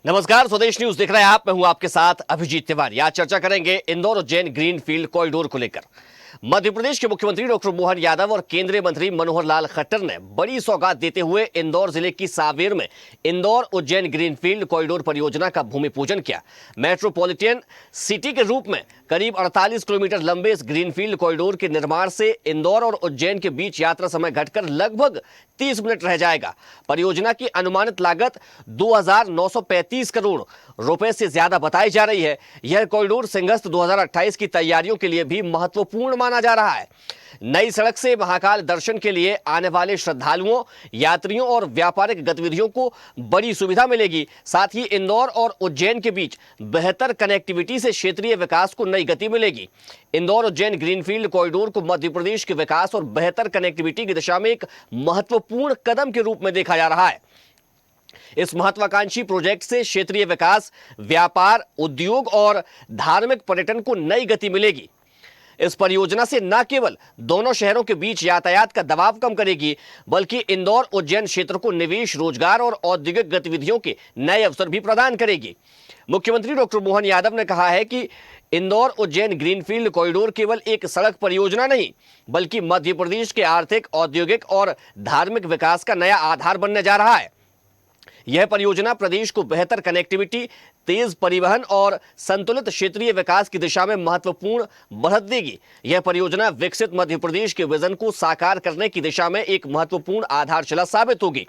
नमस्कार, स्वदेश न्यूज देख रहे हैं आप। मैं हूं आपके साथ अभिजीत तिवारी। आज चर्चा करेंगे इंदौर उज्जैन ग्रीनफील्ड कॉरिडोर को लेकर। मध्य प्रदेश के मुख्यमंत्री डॉक्टर मोहन यादव और केंद्रीय मंत्री मनोहर लाल खट्टर ने बड़ी सौगात देते हुए इंदौर जिले की सांवेर में इंदौर उज्जैन ग्रीनफील्ड कॉरिडोर परियोजना का भूमि पूजन किया। मेट्रोपॉलिटन सिटी के रूप में करीब 48 किलोमीटर लंबे इस ग्रीनफील्ड कॉरिडोर के निर्माण से इंदौर और उज्जैन के बीच यात्रा समय घटकर लगभग 30 मिनट रह जाएगा। परियोजना की अनुमानित लागत 2,935 करोड़ रुपए से ज्यादा बताई जा रही है। यह कॉरिडोर सिंहस्थ 2028 की तैयारियों के लिए भी महत्वपूर्ण माना जा रहा है। नई सड़क से महाकाल दर्शन के लिए आने वाले श्रद्धालुओं, यात्रियों और व्यापारिक गतिविधियों को बड़ी सुविधा मिलेगी। साथ ही इंदौर और उज्जैन के बीच बेहतर कनेक्टिविटी से क्षेत्रीय विकास को नई गति मिलेगी। इंदौर उज्जैन ग्रीनफील्ड कॉरिडोर को मध्य प्रदेश के विकास और बेहतर कनेक्टिविटी की दिशा में एक महत्वपूर्ण कदम के रूप में देखा जा रहा है। इस महत्वाकांक्षी प्रोजेक्ट से क्षेत्रीय विकास, व्यापार, उद्योग और धार्मिक पर्यटन को नई गति मिलेगी। इस परियोजना से न केवल दोनों शहरों के बीच यातायात का दबाव कम करेगी, बल्कि इंदौर उज्जैन क्षेत्र को निवेश, रोजगार और औद्योगिक गतिविधियों के नए अवसर भी प्रदान करेगी। मुख्यमंत्री डॉक्टर मोहन यादव ने कहा है कि इंदौर उज्जैन ग्रीनफील्ड कॉरिडोर केवल एक सड़क परियोजना नहीं, बल्कि मध्य प्रदेश के आर्थिक, औद्योगिक और धार्मिक विकास का नया आधार बनने जा रहा है। यह परियोजना प्रदेश को बेहतर कनेक्टिविटी, तेज परिवहन और संतुलित क्षेत्रीय विकास की दिशा में महत्वपूर्ण बढ़त देगी। यह परियोजना विकसित मध्य प्रदेश के विजन को साकार करने की दिशा में एक महत्वपूर्ण आधारशिला साबित होगी,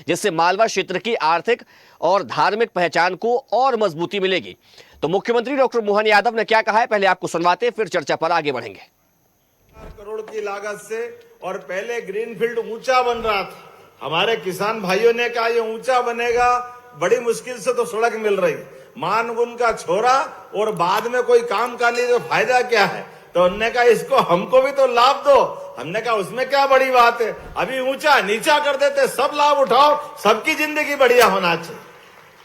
जिससे मालवा क्षेत्र की आर्थिक और धार्मिक पहचान को और मजबूती मिलेगी। तो मुख्यमंत्री डॉक्टर मोहन यादव ने क्या कहा है, पहले आपको सुनवाते, फिर चर्चा पर आगे बढ़ेंगे। करोड़ की लागत से, और पहले ग्रीनफील्ड ऊंचा बन रहा था। हमारे किसान भाइयों ने कहा ये ऊंचा बनेगा, बड़ी मुश्किल से तो सड़क मिल रही, मानगुन का छोरा, और बाद में कोई काम का नहीं तो फायदा क्या है। तो उन्होंने कहा इसको हमको भी तो लाभ दो। हमने कहा उसमें क्या बड़ी बात है, अभी ऊंचा नीचा कर देते, सब लाभ उठाओ, सबकी जिंदगी बढ़िया होना चाहिए।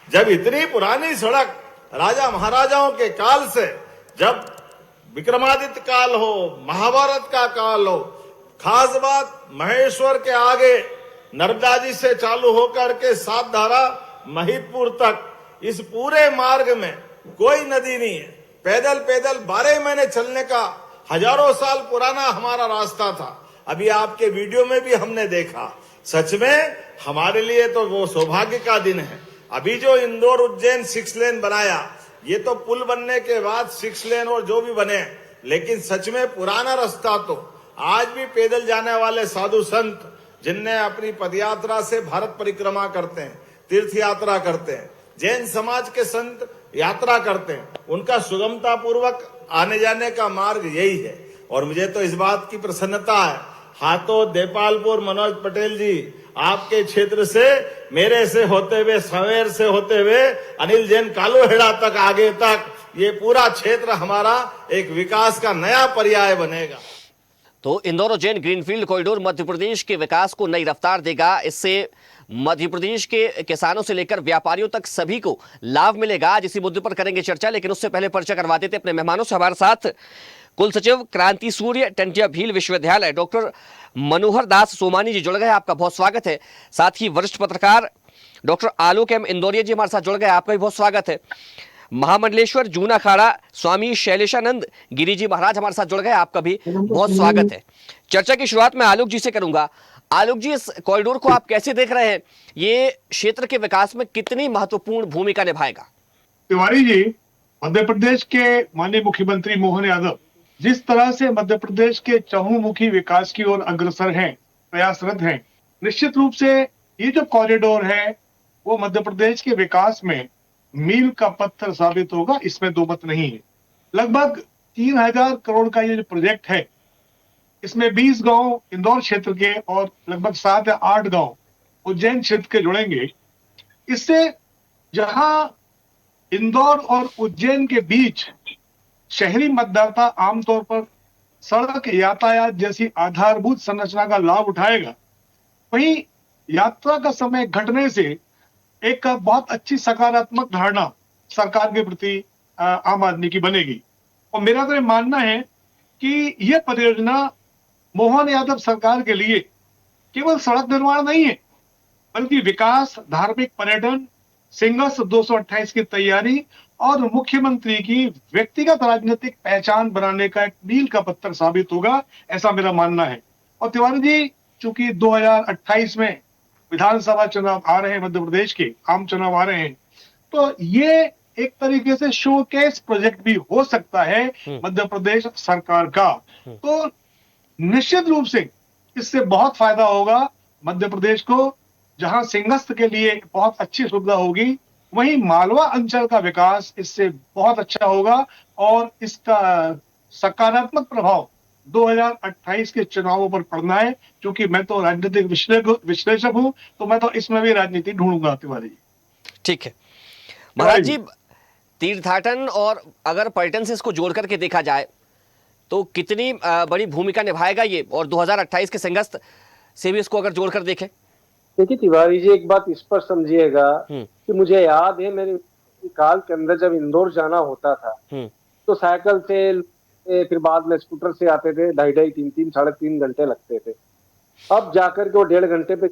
जब इतनी पुरानी सड़क राजा महाराजाओं के काल से, जब विक्रमादित्य काल हो, महाभारत का काल हो, खास बात महेश्वर के आगे नर्मदा जी से चालू होकर के सात धारा महिदपुर तक, इस पूरे मार्ग में कोई नदी नहीं है। पैदल पैदल 12 महीने चलने का हजारों साल पुराना हमारा रास्ता था। अभी आपके वीडियो में भी हमने देखा, सच में हमारे लिए तो वो सौभाग्य का दिन है। अभी जो इंदौर उज्जैन 6 लेन बनाया, ये तो पुल बनने के बाद 6 लेन और जो भी बने, लेकिन सच में पुराना रास्ता तो आज भी पैदल जाने वाले साधु संत जिनने अपनी पदयात्रा से भारत परिक्रमा करते हैं, तीर्थ यात्रा करते हैं, जैन समाज के संत यात्रा करते हैं, उनका सुगमता पूर्वक आने जाने का मार्ग यही है। और मुझे तो इस बात की प्रसन्नता है, हाथों देपालपुर मनोज पटेल जी, आपके क्षेत्र से, मेरे से होते हुए, सांवेर से होते हुए, अनिल जैन कालूहेड़ा तक, आगे तक, ये पूरा क्षेत्र हमारा एक विकास का नया पर्याय बनेगा। तो इंदौर उज्जैन ग्रीनफील्ड कॉरिडोर मध्य प्रदेश के विकास को नई रफ्तार देगा। इससे मध्य प्रदेश के किसानों से लेकर व्यापारियों तक सभी को लाभ मिलेगा। आज इसी मुद्दे पर करेंगे चर्चा, लेकिन उससे पहले परिचय करवा देते अपने मेहमानों से। हमारे साथ कुल सचिव क्रांति सूर्य टंटिया भील विश्वविद्यालय डॉक्टर मनोहर दास सोमानी जी जुड़ गए, आपका बहुत स्वागत है। साथ ही वरिष्ठ पत्रकार डॉक्टर आलोक एम इंदौरिया जी हमारे साथ जुड़ गए, आपका भी बहुत स्वागत है। महामंडलेश्वर जूना अखाड़ा स्वामी शैलेशानंद गिरी जी महाराज हमारे साथ जुड़ गए, आपका भी बहुत स्वागत है। चर्चा की शुरुआत मैं आलोक जी से करूंगा। आलोक जी, इस कॉरिडोर को आप कैसे देख रहे हैं? ये क्षेत्र के विकास में कितनी महत्वपूर्ण भूमिका निभाएगा? तिवारी जी, मध्य प्रदेश के माननीय मुख्यमंत्री मोहन यादव जिस तरह से मध्य प्रदेश के चहुमुखी विकास की ओर अग्रसर हैं, प्रयासरत हैं, निश्चित रूप से ये जो कॉरिडोर है वो मध्य प्रदेश के विकास में मील का पत्थर साबित होगा, इसमें दो मत नहीं है। लगभग 3,000 करोड़ का ये जो प्रोजेक्ट है, इसमें 20 गांव इंदौर क्षेत्र के और लगभग 7 या 8 गांव उज्जैन क्षेत्र के जुड़ेंगे। इससे जहां इंदौर और उज्जैन के बीच शहरी मतदाता आमतौर पर सड़क यातायात जैसी आधारभूत संरचना का लाभ उठाएगा, वहीं यात्रा का समय घटने से एक बहुत अच्छी सकारात्मक धारणा सरकार के प्रति आम आदमी की बनेगी। और मेरा तो ये मानना है कि यह परियोजना मोहन यादव सरकार के लिए केवल सड़क निर्माण नहीं है, बल्कि विकास, धार्मिक पर्यटन, सिंगस 228 की तैयारी और मुख्यमंत्री की व्यक्तिगत राजनीतिक पहचान बनाने का एक मील का पत्थर साबित होगा, ऐसा मेरा मानना है। और तिवारी जी, चूंकि 2028 में विधानसभा चुनाव आ रहे हैं, मध्य प्रदेश के आम चुनाव आ रहे हैं, तो ये एक तरीके से शोकेस प्रोजेक्ट भी हो सकता है मध्य प्रदेश सरकार का। तो निश्चित रूप से इससे बहुत फायदा होगा मध्य प्रदेश को, जहां सिंहस्थ के लिए बहुत अच्छी सुविधा होगी, वहीं मालवा अंचल का विकास इससे बहुत अच्छा होगा और इसका सकारात्मक प्रभाव 2028 के चुनावों पर पड़ना है। क्योंकि मैं तो राजनीतिक विश्लेषक हूं, तो मैं तो इसमें भी राजनीति ढूंढूंगा तिवारी जी। ठीक है महाराज जी, तीर्थाटन और अगर पर्यटन से इसको जोड़ करके देखा जाए तो कितनी बड़ी भूमिका निभाएगा ये, और 2028 के संगस्त से भी इसको अगर जोड़कर देखें? देखिए तिवारी जी, एक बात इस पर समझिएगा कि मुझे याद है मेरे काल के अंदर जब इंदौर जाना होता था तो साइकिल से फिर बाद में स्कूटर से आते थे, 2.5 3 3.5 घंटे लगते थे। अब जाकर के वो 1.5 घंटे पे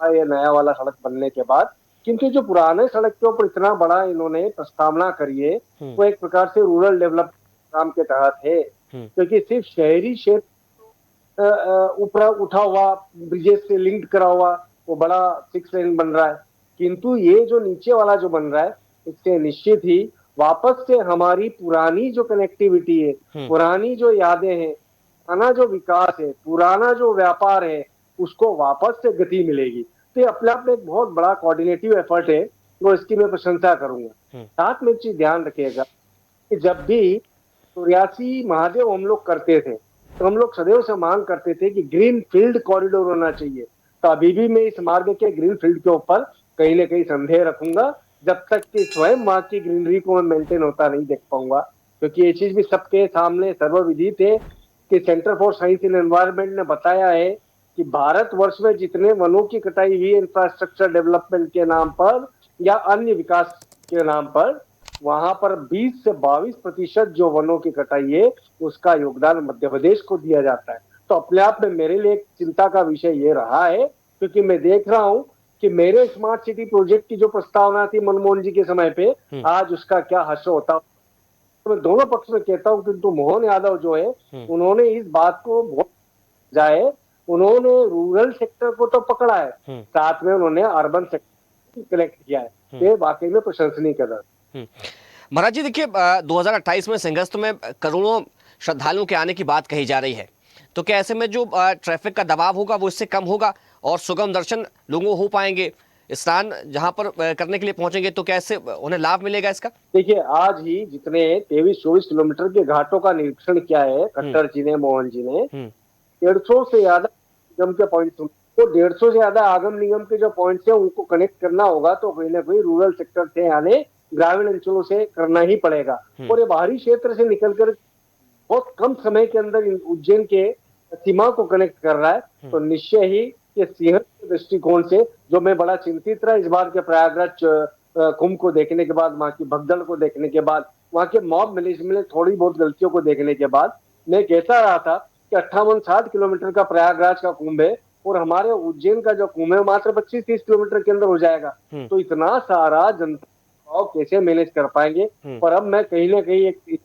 ये नया वाला सड़क बनने के बाद, किंतु जो पुराने सड़क के ऊपर इतना बड़ा इन्होंने प्रस्तावना करी है वो एक प्रकार से रूरल डेवलपमेंट प्रोग्राम के तहत है, क्योंकि सिर्फ शहरी क्षेत्र ऊपर उठा हुआ ब्रिजेस से लिंक करा हुआ वो बड़ा 6 लेन बन रहा है, किंतु ये जो नीचे वाला जो बन रहा है इससे निश्चित ही वापस से हमारी पुरानी जो कनेक्टिविटी है, पुरानी जो यादें हैं, पुराना जो विकास है, पुराना जो व्यापार है, उसको वापस से गति मिलेगी। तो ये अपने आप में एक बहुत बड़ा कोऑर्डिनेटिव एफर्ट है, तो इसकी मैं प्रशंसा करूंगा। साथ में एक चीज ध्यान रखिएगा कि जब भी 83 महादेव हम लोग करते थे तो हम लोग सदैव से मांग करते थे कि ग्रीन फील्ड कॉरिडोर होना चाहिए। तो अभी भी मैं इस मार्ग के ग्रीन फील्ड के ऊपर कहीं ना कहीं संदेह रखूंगा, जब तक कि स्वयं वहां की ग्रीनरी को मैं मेंटेन होता नहीं देख पाऊंगा। क्योंकि ये चीज भी सबके सामने सर्वविदित है कि centre for science and environment ने बताया है कि भारतवर्ष में जितने वनों की कटाई हुई इंफ्रास्ट्रक्चर डेवलपमेंट के नाम पर या अन्य विकास के नाम पर, वहां पर 20 से 22% जो वनों की कटाई है उसका योगदान मध्य प्रदेश को दिया जाता है। तो अपने आप में मेरे लिए एक चिंता का विषय ये रहा है, क्योंकि मैं देख रहा हूं कि मेरे स्मार्ट सिटी प्रोजेक्ट की जो प्रस्तावना थी मनमोहन जी के समय पे, आज उसका क्या हश्र होता। तो मैं दोनों पक्ष में कहता हूं, किंतु मोहन यादव जो है उन्होंने इस बात को बहुत जाए, उन्होंने रूरल सेक्टर को तो पकड़ा है, साथ में उन्होंने अर्बन सेक्टर कनेक्ट किया है। ये वाकई में प्रशंसनीय कदम। महाराज जी देखिए, 2028 में सिंहस्थ में करोड़ों श्रद्धालुओं के आने की बात कही जा रही है, तो क्या ऐसे में जो ट्रैफिक का दबाव होगा वो इससे कम होगा और सुगम दर्शन लोगों हो पाएंगे? स्नान जहां पर करने के लिए पहुंचेंगे तो क्या इससे उन्हें लाभ मिलेगा इसका? देखिए, आज ही जितने 23-24 किलोमीटर के घाटों का निरीक्षण किया है खट्टर जी ने, मोहन जी ने, 150 से ज्यादा निगम के पॉइंट, तो 150 से ज्यादा आगम निगम के जो पॉइंट्स है उनको कनेक्ट करना होगा, तो कहीं ना कहीं रूरल सेक्टर से यानी ग्रामीण अंचलों से करना ही पड़ेगा। और ये बाहरी क्षेत्र से निकलकर बहुत कम समय के अंदर उज्जैन के सीमा को कनेक्ट कर रहा है, तो निश्चय ही ये सिंह के दृष्टिकोण से जो मैं बड़ा चिंतित रहा इस बार के प्रयागराज कुंभ को देखने के बाद, वहां की भगदड़ को देखने के बाद, वहां के मॉब मैनेजमेंट में थोड़ी बहुत गलतियों को देखने के बाद, मैं कहता रहा था कि 58-60 किलोमीटर का प्रयागराज का कुंभ है और हमारे उज्जैन का जो कुंभ है मात्र 25-30 किलोमीटर के अंदर हो जाएगा। तो इतना सारा जनता कैसे मैनेज कर पाएंगे? पर अब मैं कहीं ना कहीं एक देख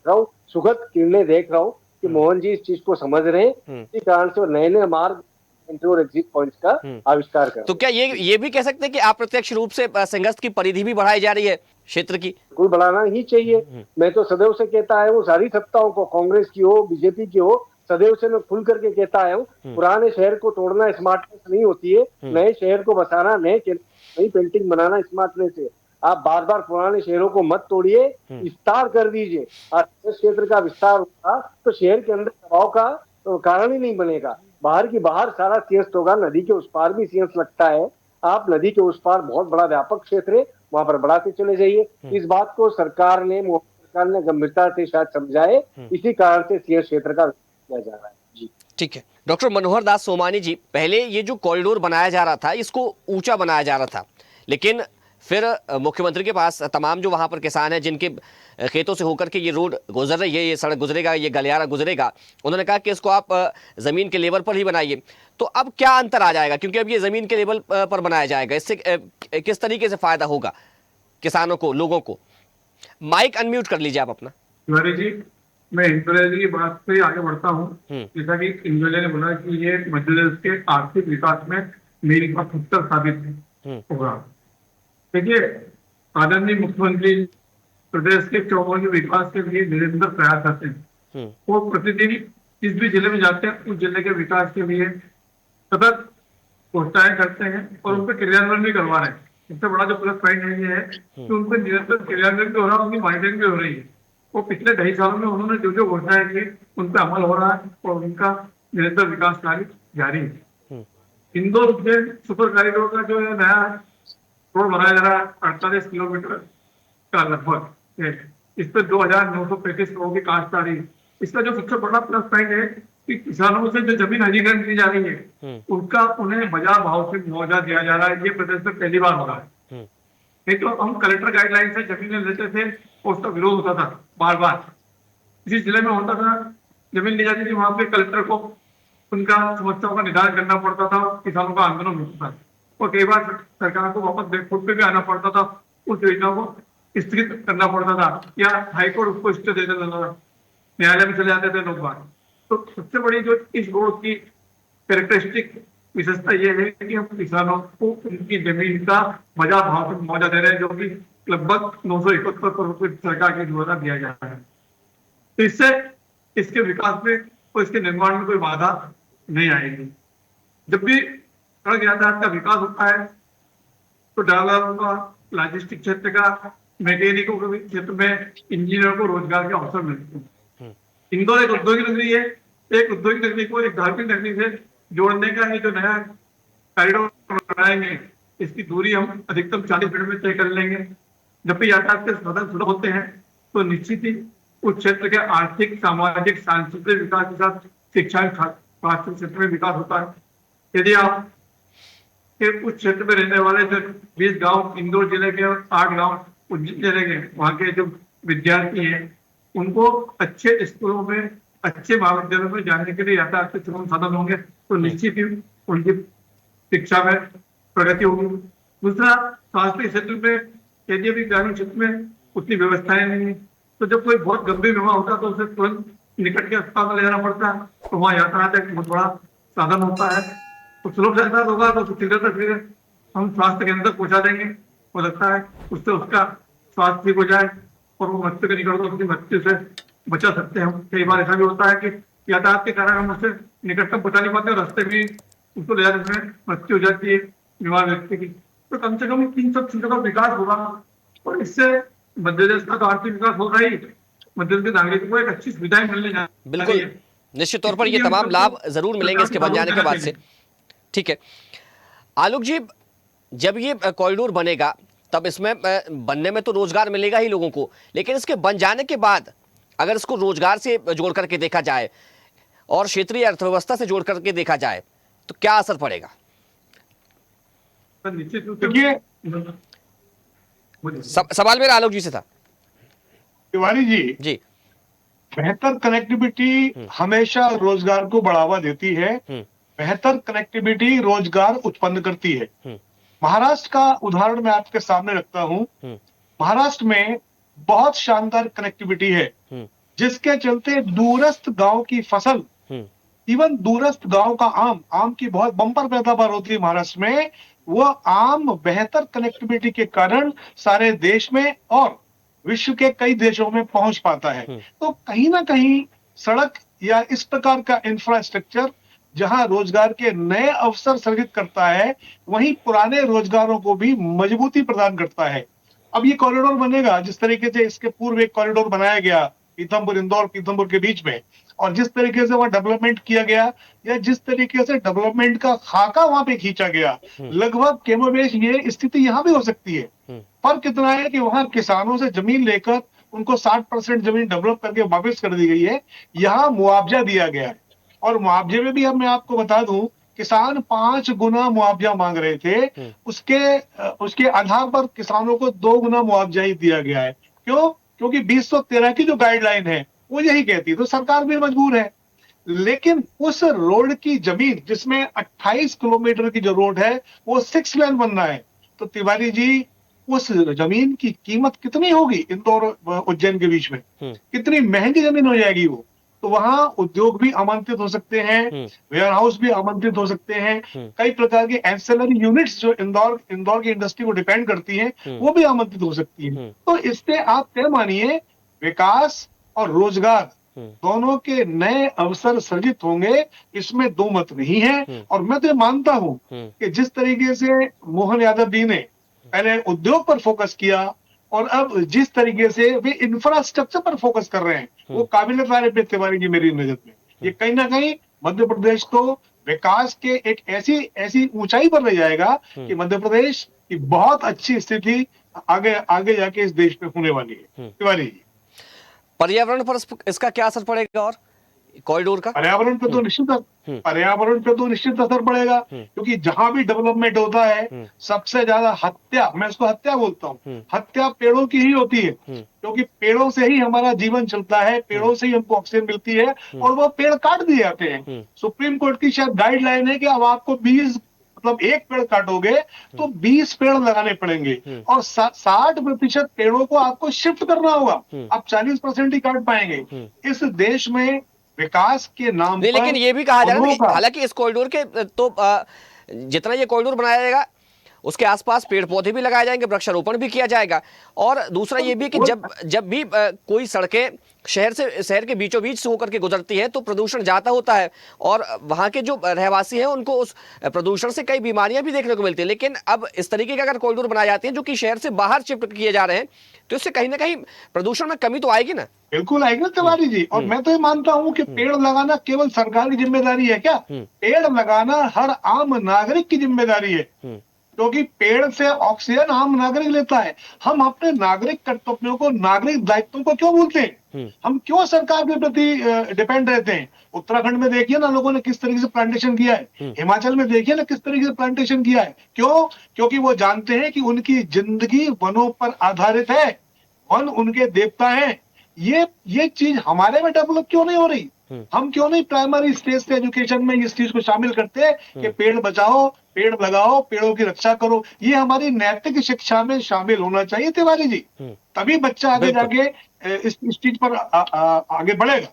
रहा हूँ, सुखद किरणें देख रहा हूँ कि मोहन जी इस चीज को समझ रहे हैं, इसी कारण से नए नए मार्ग एंट्री और एग्जिट पॉइंट्स का आविष्कार कर। तो क्या ये भी कह सकते हैं कि अप्रत्यक्ष रूप से सिंहस्थ की परिधि भी बढ़ाई जा रही है क्षेत्र की? कोई बढ़ाना ही चाहिए। मैं तो सदैव से कहता है वो सारी सत्ताओं को, कांग्रेस की हो, बीजेपी की हो, सदैव से मैं खुल करके कहता है पुराने शहर को तोड़ना स्मार्टनेस नहीं होती है, नए शहर को बसाना, नई पेंटिंग बनाना स्मार्टनेस है। आप बार बार पुराने शहरों को मत तोड़िए, विस्तार कर दीजिए। क्षेत्र का विस्तार होगा तो शहर के अंदर दबाव का तो कारण ही नहीं बनेगा। बाहर की बाहर सारा सिंहस्थ होगा, नदी के उस पार भी सिंहस्थ लगता है। आप नदी के उस पार बहुत बड़ा व्यापक क्षेत्र है, वहां पर बढ़ाते चले जाइए। इस बात को सरकार ने गंभीरता से शायद समझाए, इसी कारण से सिंहस्थ क्षेत्र का किया जा रहा है। जी ठीक है। डॉक्टर मनोहर दास सोमानी जी, पहले ये जो कॉरिडोर बनाया जा रहा था इसको ऊंचा बनाया जा रहा था, लेकिन फिर मुख्यमंत्री के पास तमाम जो वहां पर किसान हैं जिनके खेतों से होकर के ये रोड गुजर रही है, ये सड़क गुजरेगा, ये गलियारा गुजरेगा, उन्होंने कहा कि इसको आप जमीन के लेवल पर ही बनाइए। तो अब क्या अंतर आ जाएगा, क्योंकि अब ये जमीन के लेवल पर बनाया जाएगा, इससे किस तरीके से फायदा होगा? किसानों को, लोगों को। माइक अनम्यूट कर लीजिए आप अपना। तिवारी जी, मैं इंदिरा जी की बात से आगे बढ़ता हूँ। जैसा कि इंदिरा ने बोला कि ये मध्य प्रदेश के आर्थिक विकास में मेरी का फैक्टर साबित होगा। देखिए, आदरणीय मुख्यमंत्री प्रदेश के चौमुखी विकास के लिए निरंतर प्रयास करते हैं। वो प्रतिदिन जिस भी जिले में जाते हैं उस जिले के विकास के लिए सतत घोषणाएं करते हैं और उन पर क्रियान्वयन भी करवा रहे हैं। सबसे बड़ा जो प्लस पॉइंट है ये है कि उन पर निरंतर क्रियान्वयन भी हो रहा है, उनकी मॉनिटरिंग भी हो रही है। वो पिछले 2.5 सालों में उन्होंने जो जो घोषणाएं की उन पर अमल हो रहा है और उनका निरंतर विकास कार्य जारी है। इंदौर उज्जैन सुपर कॉरिडोर का जो नया रोड बनाया जा रहा है 48 किलोमीटर का लगभग, इस पर 2,935 करोड़ की काश्त आ रही है। इसका जो सबसे बड़ा प्लस पॉइंट है कि किसानों से जो जमीन अधिग्रहण की जा रही है उनका उन्हें बाजार भाव से मुआवजा दिया जा रहा है। ये प्रदेश में पहली बार हो रहा है। नहीं तो हम कलेक्टर गाइडलाइन से जमीनें लेते थे और उसका विरोध होता था बार बार। जिस जिले में होता था जमीन ली जाती थी वहां पे कलेक्टर को उनका समस्याओं का निदान करना पड़ता था, किसानों का आंदोलन होता था और कई बार सरकार को वापस बैकफुट पे भी आना पड़ता था, उस योजना को स्थगित करना पड़ता था या हाईकोर्ट उसको स्टे दे देता था, न्यायालय में चले जाते थे लोग बाहर। तो सबसे बड़ी जो इस रोड की कैरेक्टरिस्टिक विशेषता ये है कि हम किसानों को उनकी जमीन का बाजार भाव से मुआवजा दे रहे हैं, जो कि लगभग 971 करोड़ रुपए सरकार के द्वारा दिया जा रहा है। तो इससे इसके विकास में और इसके निर्माण में कोई बाधा नहीं आएगी। जब भी सड़क यातायात का विकास होता है तो ड्राइवरों का, लॉजिस्टिक क्षेत्र का, मैकेनिकों के क्षेत्र में इंजीनियरों को रोजगार के अवसर मिलते हैं। इंदौर एक औद्योगिक नगरी है, एक औद्योगिक नगरी को एक धार्मिक नगरी से जोड़ने का ये जो नया कॉरिडोर बनाएंगे इसकी दूरी हम अधिकतम 40 मिनट में तय कर लेंगे। जब भी यातायात के साधन सुलभ होते हैं तो निश्चित ही उस क्षेत्र के आर्थिक, सामाजिक, सांस्कृतिक विकास के साथ शिक्षा स्वास्थ्य क्षेत्र में विकास होता है। यदि आप के उस क्षेत्र में रहने वाले जो 20 गांव इंदौर जिले के और 8 गांव उज्जैन जिले के वहां के जो विद्यार्थी हैं उनको अच्छे स्कूलों में, अच्छे महाविद्यालयों में जाने के लिए यातायात के सुगम साधन होंगे तो निश्चित ही उनकी शिक्षा में प्रगति होगी। दूसरा, स्वास्थ्य क्षेत्र में यदि भी ग्रामीण क्षेत्र में उतनी व्यवस्थाएं नहीं है तो जब कोई बहुत गंभीर बीमार होता है तो उसे तुरंत निकट के अस्पताल में ले जाना पड़ता है, तो वहाँ यातायात एक बहुत बड़ा साधन होता है। तो सुलभ यातायात होगा तो सीधे तक फिर हम स्वास्थ्य केंद्र तक पहुंचा देंगे। वो लगता है उससे उसका स्वास्थ्य ठीक हो जाए और वो मृत्यु के निकट उसकी मृत्यु से बचा सकते हैं। कई बार ऐसा भी होता है कि यातायात के कारण हम उससे निकटतम पहुंचा नहीं पाते और रास्ते में उसको ले जाने में मृत्यु हो जाती है बीमार व्यक्ति की। तो कम से कम इन सब चीजों का विकास होगा और इससे मध्य प्रदेश का तो आर्थिक विकास होगा ही, मध्य प्रदेश के नागरिकों को एक अच्छी सुविधाएं मिलने जा रही है। बिल्कुल, निश्चित तौर पर ये तमाम लाभ जरूर मिलेंगे इसके बन जाने के बाद से। ठीक है आलोक जी, जब ये कॉरिडोर बनेगा तब इसमें बनने में तो रोजगार मिलेगा ही लोगों को, लेकिन इसके बन जाने के बाद अगर इसको रोजगार से जोड़ करके देखा जाए और क्षेत्रीय अर्थव्यवस्था से जोड़ करके देखा जाए तो क्या असर पड़ेगा? निश्चित रूप से सवाल मेरा आलोक जी से था। तिवारी जी, बेहतर कनेक्टिविटी हमेशा रोजगार को बढ़ावा देती है, बेहतर कनेक्टिविटी रोजगार उत्पन्न करती है। महाराष्ट्र का उदाहरण मैं आपके सामने रखता हूं। महाराष्ट्र में बहुत शानदार कनेक्टिविटी है जिसके चलते दूरस्थ गांव की फसल, इवन दूरस्थ गांव का आम की बहुत बम्पर पैदावार होती है महाराष्ट्र में। वो आम बेहतर कनेक्टिविटी के कारण सारे देश में और विश्व के कई देशों में पहुंच पाता है। तो कहीं ना कहीं सड़क या इस प्रकार का इंफ्रास्ट्रक्चर जहां रोजगार के नए अवसर सृजित करता है वहीं पुराने रोजगारों को भी मजबूती प्रदान करता है। अब ये कॉरिडोर बनेगा, जिस तरीके से इसके पूर्व एक कॉरिडोर बनाया गया पीथमपुर इंदौर पीथमपुर के बीच में, और जिस तरीके से वहां डेवलपमेंट किया गया या जिस तरीके से डेवलपमेंट का खाका वहां पे खींचा गया, लगभग केमोबेश ये स्थिति यहाँ भी हो सकती है। फर्क इतना है कि वहां किसानों से जमीन लेकर उनको 60% जमीन डेवलप करके वापस कर दी गई है, यहाँ मुआवजा दिया गया है। और मुआवजे में भी मैं आपको बता दूं, किसान 5 गुना मुआवजा मांग रहे थे, उसके आधार पर किसानों को 2 गुना मुआवजा ही दिया गया है। क्यों? क्योंकि 2013 की जो गाइडलाइन है वो यही कहती है, तो सरकार भी मजबूर है। लेकिन उस रोड की जमीन जिसमें 28 किलोमीटर की जो रोड है वो 6 लेन बनना है। तो तिवारी जी, उस जमीन की कीमत कितनी होगी इंदौर उज्जैन के बीच में, कितनी महंगी जमीन हो जाएगी वो। तो वहां उद्योग भी आमंत्रित हो सकते हैं, वेयर हाउस भी आमंत्रित हो सकते हैं, कई प्रकार के एंसेलरी यूनिट्स जो इंदौर की इंडस्ट्री को डिपेंड करती हैं वो भी आमंत्रित हो सकती हैं। तो इससे आप तय मानिए विकास और रोजगार दोनों के नए अवसर सृजित होंगे, इसमें दो मत नहीं है। और मैं तो ये मानता हूं कि जिस तरीके से मोहन यादव जी ने पहले उद्योग पर फोकस किया और अब जिस तरीके से वे इंफ्रास्ट्रक्चर पर फोकस कर रहे हैं वो काबिल तारीफ है तिवारी जी मेरी नजर में। ये कहीं ना कहीं मध्य प्रदेश को विकास के एक ऐसी ऊंचाई पर ले जाएगा कि मध्य प्रदेश की बहुत अच्छी स्थिति आगे आगे जाके इस देश में होने वाली है। तिवारी जी, पर्यावरण पर इसका क्या असर पड़ेगा और कॉरिडोर का? पर्यावरण पे तो निश्चित असर पड़ेगा, क्योंकि जहां भी डेवलपमेंट होता है सबसे ज्यादा हत्या, मैं इसको हत्या बोलता हूँ, हत्या पेड़ों की ही होती है, क्योंकि पेड़ों से ही हमारा जीवन चलता है, पेड़ों से ही हमको ऑक्सीजन मिलती है और वो पेड़ काट दिए जाते हैं। सुप्रीम कोर्ट की शायद गाइडलाइन है कि अब आपको 20 मतलब एक पेड़ काटोगे तो 20 पेड़ लगाने पड़ेंगे और 60% पेड़ों को आपको शिफ्ट करना होगा। आप 40% ही काट पाएंगे। इस देश में विकास के नाम पर लेकिन ये भी कहा जा रहा है कि हालांकि इस कॉरिडोर के तो जितना ये कॉरिडोर बनाया जाएगा उसके आसपास पेड़ पौधे भी लगाए जाएंगे, वृक्षारोपण भी किया जाएगा। और दूसरा ये भी कि जब भी कोई सड़कें शहर के बीचों बीच से होकर के गुजरती है तो प्रदूषण ज्यादा होता है और वहां के जो रहवासी हैं उनको उस प्रदूषण से कई बीमारियां भी देखने को मिलती है। लेकिन अब इस तरीके के अगर कॉरिडोर बनाए जाते हैं जो कि शहर से बाहर शिफ्ट किए जा रहे हैं तो इससे कहीं ना कहीं प्रदूषण में कमी तो आएगी ना? बिल्कुल आएगी तिवारी जी। और मैं तो ये मानता हूँ कि पेड़ लगाना केवल सरकार की जिम्मेदारी है क्या? पेड़ लगाना हर आम नागरिक की जिम्मेदारी है, क्योंकि पेड़ से ऑक्सीजन आम नागरिक लेता है। हम अपने नागरिक कर्तव्यों को, नागरिक दायित्वों को क्यों भूलते हैं? हम क्यों सरकार के प्रति डिपेंड रहते हैं? उत्तराखंड में देखिए ना लोगों ने किस तरीके से प्लांटेशन किया है, हिमाचल में देखिए ना किस तरीके से प्लांटेशन किया है। क्यों? क्योंकि वो जानते हैं कि उनकी जिंदगी वनों पर आधारित है, वन उनके देवता है। ये चीज हमारे में डेवलप क्यों नहीं हो रही? हम क्यों नहीं प्राइमरी स्टेज से एजुकेशन में इस चीज को शामिल करते कि पेड़ बचाओ, पेड़ लगाओ, पेड़ों की रक्षा करो? ये हमारी नैतिक शिक्षा में शामिल होना चाहिए तिवारी जी, तभी बच्चा आगे जाके इस चीज पर आगे बढ़ेगा।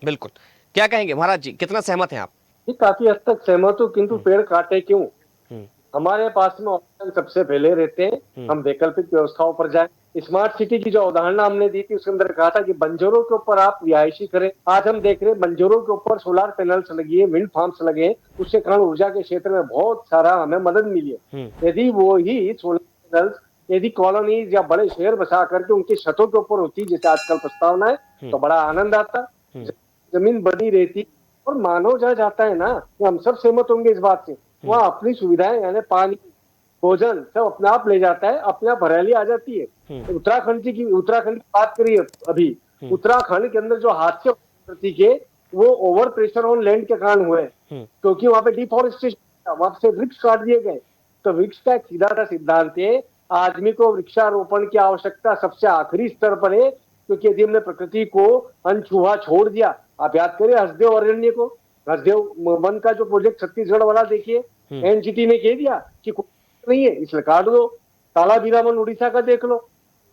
बिल्कुल। क्या कहेंगे महाराज जी, कितना सहमत हैं आप? जी काफी हद तक सहमत हूँ, किंतु पेड़ काटे क्यों? हमारे पास में ऑप्शन सबसे पहले रहते हैं, हम वैकल्पिक व्यवस्थाओं पर जाएं। स्मार्ट सिटी की जो अवधारणा हमने दी थी उसके अंदर कहा था कि बंजरों के ऊपर आप रिहायशी करें। आज हम देख रहे हैं बंजरों के ऊपर सोलार पैनल्स लगी है, विंड फार्म्स लगे हैं, उसके कारण ऊर्जा के क्षेत्र में बहुत सारा हमें मदद मिली है। यदि वो ही सोलर पैनल्स यदि कॉलोनीज या बड़े शहर बसा करके उनकी छतों के ऊपर होती जैसे आजकल प्रस्तावना है तो बड़ा आनंद आता, जमीन बनी रहती। और मानव जहाँ जाता है ना, हम सब सहमत होंगे इस बात से, वहाँ अपनी सुविधाएं यानी पानी, भोजन सब अपने आप ले जाता है, अपने आप हरियाली आ जाती है। उत्तराखंड की बात करिए, अभी उत्तराखंड के अंदर जो हादसे प्रति के वो ओवर प्रेशर ऑन लैंड के कारण हुए, क्योंकि वहां पे डिफॉरेस्टेशन, वहां से वृक्ष काट दिए गए। तो वृक्ष का एक सीधा सा सिद्धांत है, आदमी को वृक्षारोपण की आवश्यकता सबसे आखिरी स्तर पर है, क्योंकि यदि हमने प्रकृति को अनछुआ छोड़ दिया, आप याद करिए हसदेव अरण्य को, हसदेव वन का जो प्रोजेक्ट छत्तीसगढ़ वाला देखिए, एनजीटी ने कह दिया कि नहीं है इसलिए काट दो। काला बीरावन उड़ीसा का देख लो,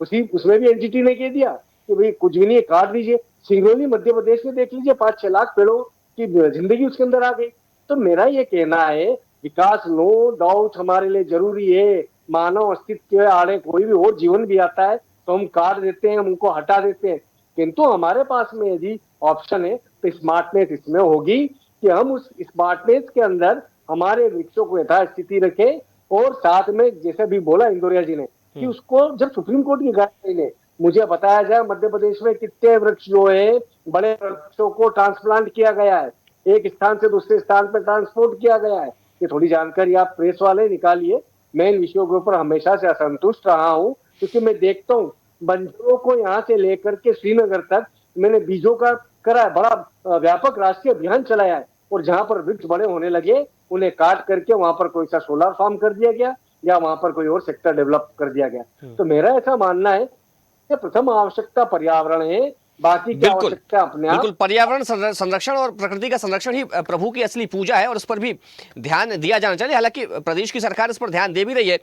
उसमें भी एनजीटी ने कह दिया कि भाई कुछ भी नहीं काट लीजिए। सिंगरौली मध्य प्रदेश में देख लीजिए, 5-6 लाख पेड़ों की जिंदगी उसके अंदर आ गई। तो मेरा ये कहना है विकास नो डाउट हमारे लिए जरूरी है, मानव अस्तित्व के आड़े कोई भी और जीवन भी आता है तो हम काट देते हैं, हम उनको हटा देते हैं। किंतु हमारे पास में यदि ऑप्शन है तो स्मार्टनेस इसमें होगी कि हम उस स्मार्टनेस के अंदर हमारे वृक्षों को यथास्थिति रखें। और साथ में जैसे भी बोला इंदौरिया जी ने कि उसको जब सुप्रीम कोर्ट की गाइडलाइन है, मुझे बताया जाए मध्य प्रदेश में कितने वृक्ष जो है बड़े वृक्षों को ट्रांसप्लांट किया गया है, एक स्थान से दूसरे स्थान पर ट्रांसपोर्ट किया गया है। ये थोड़ी जानकारी आप प्रेस वाले निकालिए। मैं इन विषयों के ऊपर हमेशा से असंतुष्ट रहा हूँ, क्योंकि मैं देखता हूँ बंजरों को यहाँ से लेकर के श्रीनगर तक मैंने बीजों का करा बड़ा व्यापक राष्ट्रीय अभियान चलाया है, और जहां पर वृक्ष बड़े होने लगे उन्हें काट करके वहां पर कोई सा सोलर फार्म कर दिया गया या वहां पर कोई और सेक्टर डेवलप कर दिया गया। तो मेरा ऐसा मानना है कि प्रथम आवश्यकता पर्यावरण है, बाकी की आवश्यकता अपने आप। बिल्कुल, पर्यावरण संरक्षण और प्रकृति का संरक्षण ही प्रभु की असली पूजा है और इस पर भी ध्यान दिया जाना चाहिए। हालांकि प्रदेश की सरकार इस पर ध्यान दे भी रही है।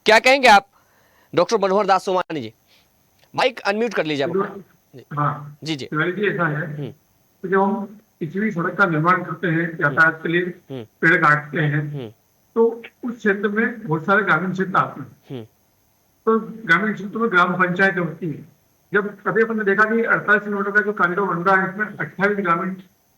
क्या कहेंगे आप डॉक्टर मनोहर दास सोमानी जी, माइक अनम्यूट कर लीजिए आप। हाँ जी जी। तिवारी जी, ऐसा है कि जब हम किसी भी सड़क का निर्माण करते हैं, यातायात के लिए पेड़ काटते हैं, तो उस क्षेत्र में बहुत सारे ग्रामीण क्षेत्र आते हैं। तो ग्रामीण क्षेत्र में ग्राम पंचायत होती है। जब कभी अपन ने देखा कि 48 किलोमीटर का जो कॉरिडोर बन रहा है, इसमें 28 ग्रामीण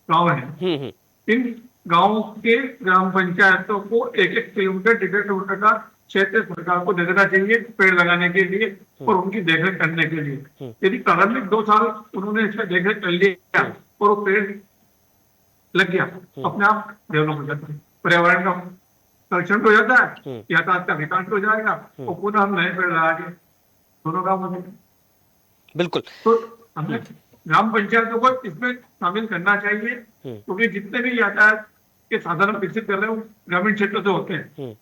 गाँव है। इन गाँव के ग्राम पंचायतों को 1-1 किलोमीटर 1.5 किलोमीटर का क्षेत्र सरकार को दे देना चाहिए पेड़ लगाने के लिए और उनकी देखरेख करने के लिए। यदि प्रारंभिक 2 साल उन्होंने इसका देखरेख कर लिया और वो पेड़ लग गया, अपने आप डेवलप हो जाता है, पर्यावरण का संरक्षण हो जाता है, यातायात का विकास हो जाएगा और पुनः हम नए पेड़ लगा के दोनों काम हो जाएंगे। बिल्कुल। तो हमें ग्राम पंचायतों को इसमें शामिल करना चाहिए, क्योंकि जितने भी यातायात के साधन विकसित कर रहे हो ग्रामीण क्षेत्र से होते हैं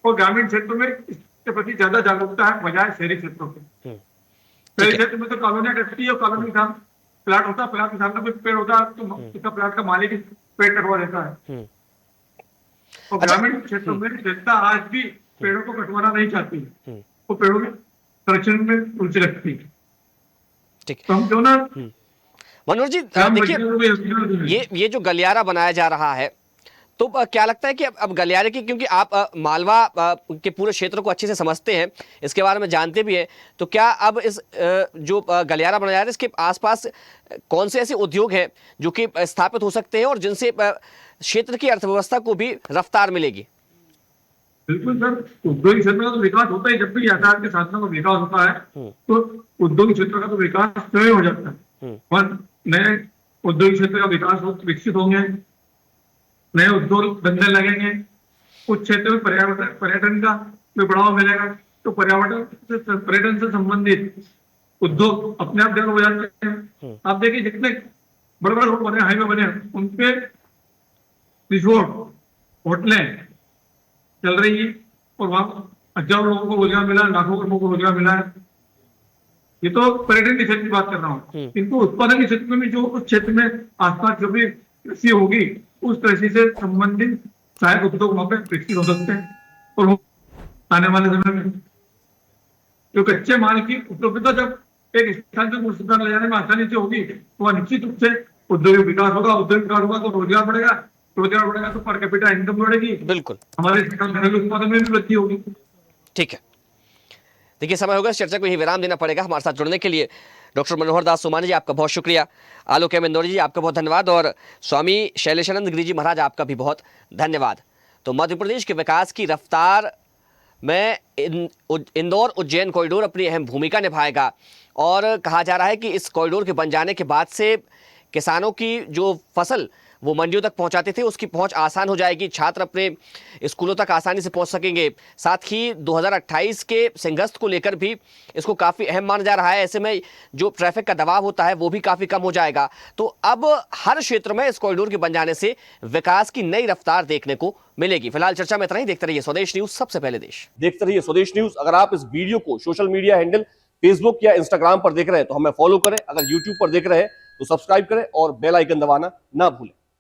और ग्रामीण क्षेत्रों में इसके प्रति ज्यादा जागरूकता है बजाय शहरी क्षेत्रों के। शहरी क्षेत्र में तो कॉलोनियां कटती है और कॉलोनी के सामने प्लाट होता है, प्लाट के सामने कोई पेड़ होता है तो इसका प्लाट का मालिक पेड़ कटवा देता है। और ग्रामीण क्षेत्रों में जनता आज भी पेड़ों को कटवाना नहीं चाहती है, वो पेड़ों के संरक्षण में रुचि रखती है। ठीक। तो हम क्यों ना मनोहर जी देखिए, ये जो गलियारा बनाया जा रहा है, तो क्या लगता है कि अब गलियारे की, क्योंकि आप मालवा के पूरे क्षेत्र को अच्छे से समझते हैं, इसके बारे में जानते भी हैं, तो क्या अब इस जो गलियारा बनाया जा रहा है इसके आसपास कौन से ऐसे उद्योग हैं जो कि स्थापित हो सकते हैं और जिनसे क्षेत्र की अर्थव्यवस्था को भी रफ्तार मिलेगी? बिल्कुल सर, उद्योगिक क्षेत्र का तो विकास होता है। जब भी यातायात के साधनों का विकास होता है तो उद्योगिक क्षेत्र का तो विकास स्वयं हो जाता है और नए उद्योगिक क्षेत्र का विकास विकसित होंगे, नए उद्योग धंधे लगेंगे, उस क्षेत्र में पर्यटन का भी बढ़ावा मिलेगा। तो पर्यटन से संबंधित उद्योग अपने आप डेवलप हो जाते हैं। आप देखिए जितने बड़े बड़े रोड बने, हाईवे बने, उनपे रिसोर्ट, होटलें चल रही है और वहां हजारों लोगों को रोजगार मिला, लाखों लोगों को रोजगार मिला है। ये तो पर्यटन के क्षेत्र की बात कर रहा हूँ। किंतु उत्पादन के क्षेत्र में जो उस क्षेत्र में आसपास जो भी कृषि होगी, उस कृषि से संबंधित सहायक उद्योग वहां पे विकसित हो सकते हैं और आने वाले समय में जो कच्चे माल की उपलब्धता जब एक स्थान से दूसरे स्थान ले जाने में आसानी से होगी, तो वह निश्चित रूप से उद्योगिक विकास होगा। उद्योग विकास होगा तो रोजगार बढ़ेगा, रोजगार बढ़ेगा तो पर कैपिटा इनकम बढ़ेगी, बिल्कुल हमारे घरेलू उत्पादन में भी वृद्धि होगी। ठीक है, देखिए समय होगा, इस चर्चा को यही विराम देना पड़ेगा। हमारे साथ जुड़ने के लिए डॉक्टर मनोहर दास सोमानी जी आपका बहुत शुक्रिया, आलोक एम इंदौरी जी आपका बहुत धन्यवाद और स्वामी शैलेशानंद गिरी जी महाराज आपका भी बहुत धन्यवाद। तो मध्य प्रदेश के विकास की रफ्तार में इंदौर उज्जैन कॉरिडोर अपनी अहम भूमिका निभाएगा और कहा जा रहा है कि इस कॉरिडोर के बन जाने के बाद से किसानों की जो फसल वो मंडियों तक पहुंचाते थे उसकी पहुंच आसान हो जाएगी, छात्र अपने स्कूलों तक आसानी से पहुंच सकेंगे। साथ ही 2028 के सिंहस्थ को लेकर भी इसको काफ़ी अहम माना जा रहा है। ऐसे में जो ट्रैफिक का दबाव होता है वो भी काफ़ी कम हो जाएगा। तो अब हर क्षेत्र में इस कॉरिडोर के बन जाने से विकास की नई रफ्तार देखने को मिलेगी। फिलहाल चर्चा में इतना ही। देखते रहिए स्वदेश न्यूज, सबसे पहले देश। देखते रहिए स्वदेश न्यूज। अगर आप इस वीडियो को सोशल मीडिया हैंडल फेसबुक या इंस्टाग्राम पर देख रहे हैं तो हमें फॉलो करें, अगर यूट्यूब पर देख रहे हैं तो सब्सक्राइब करें और बेल आइकन दबाना ना भूलें।